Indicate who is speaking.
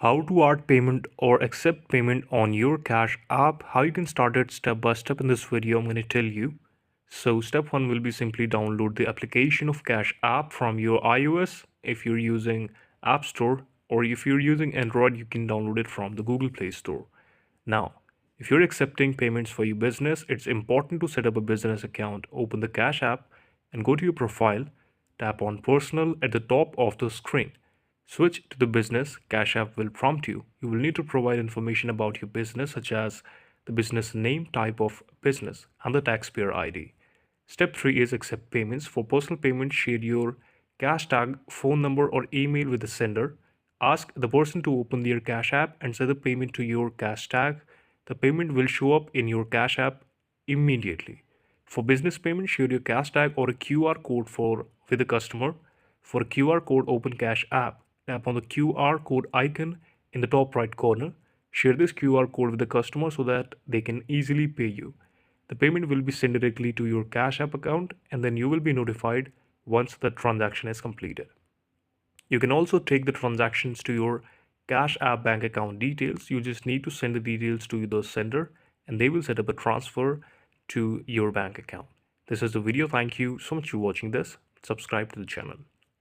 Speaker 1: How to add payment or accept payment on your Cash app. How you can start it step by step in this video I'm going to tell you. So step 1 will be simply download the application of Cash app from your iOS if you're using App Store, or if you're using Android you can download it from the Google Play Store. Now, if you're accepting payments for your business, it's important to set up a business account. Open the Cash app and go to your profile. Tap on Personal at the top of the screen. Switch to the business. Cash app will prompt you. You will need to provide information about your business, such as the business name, type of business, and the taxpayer ID. Step 3 is accept payments. For personal payments, share your Cashtag phone number or email with the sender. Ask the person to open their Cash app and set the payment to your Cashtag. The payment will show up in your Cash app immediately. For business payment, share your Cashtag or a QR code with the customer. For a QR code, open Cash app. Tap on the QR code icon in the top right corner. Share this QR code with the customer so that they can easily pay you. The payment will be sent directly to your Cash app account, and then you will be notified once the transaction is completed. You can also take the transactions to your Cash app bank account details. You just need to send the details to the sender and they will set up a transfer to your bank account. This is the video. Thank you so much for watching this. Subscribe to the channel.